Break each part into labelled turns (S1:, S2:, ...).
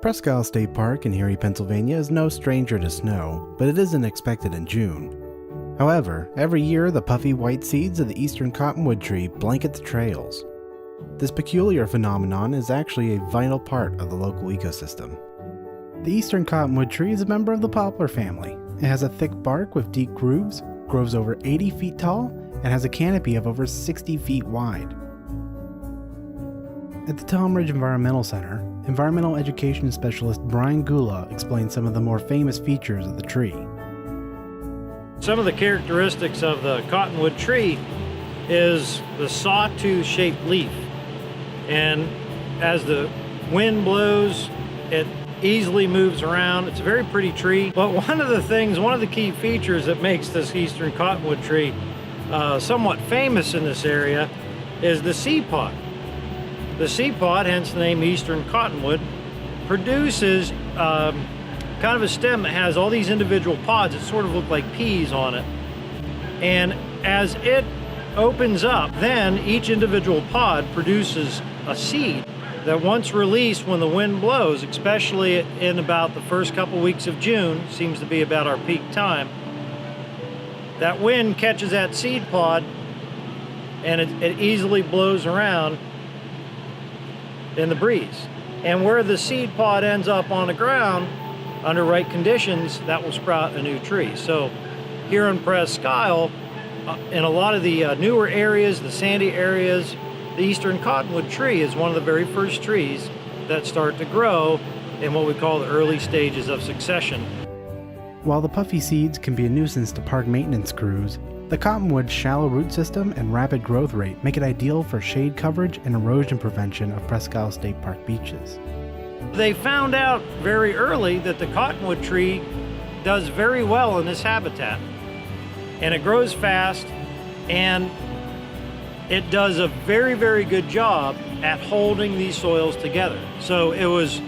S1: Presque Isle State Park in Erie, Pennsylvania is no stranger to snow, but it isn't expected in June. However, every year the puffy white seeds of the Eastern Cottonwood tree blanket the trails. This peculiar phenomenon is actually a vital part of the local ecosystem. The Eastern Cottonwood tree is a member of the poplar family. It has a thick bark with deep grooves, grows over 80 feet tall, and has a canopy of over 60 feet wide. At the Tom Ridge Environmental Center, environmental education specialist Brian Gula explains some of the more famous features of the tree.
S2: Some of the characteristics of the cottonwood tree is the sawtooth-shaped leaf. And as the wind blows, it easily moves around. It's a very pretty tree. But one of the key features that makes this Eastern Cottonwood tree somewhat famous in this area is the seed pod. The seed pod, hence the name Eastern Cottonwood, produces kind of a stem that has all these individual pods that sort of look like peas on it. And as it opens up, then each individual pod produces a seed that once released when the wind blows, especially in about the first couple weeks of June, seems to be about our peak time, that wind catches that seed pod and it easily blows around in the breeze. And where the seed pod ends up on the ground, under right conditions, that will sprout a new tree. So here in Presque Isle, in a lot of the newer areas, the sandy areas, the Eastern Cottonwood tree is one of the very first trees that start to grow in what we call the early stages of succession.
S1: While the puffy seeds can be a nuisance to park maintenance crews, the cottonwood's shallow root system and rapid growth rate make it ideal for shade coverage and erosion prevention of Presque Isle State Park beaches.
S2: They found out very early that the cottonwood tree does very well in this habitat. And it grows fast, and it does a very, very good job at holding these soils together. So it was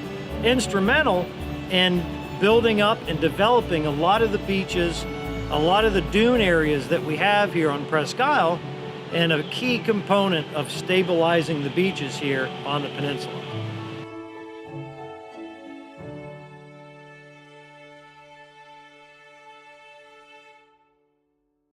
S2: instrumental in building up and developing a lot of the beaches, a lot of the dune areas that we have here on Presque Isle, and a key component of stabilizing the beaches here on the peninsula.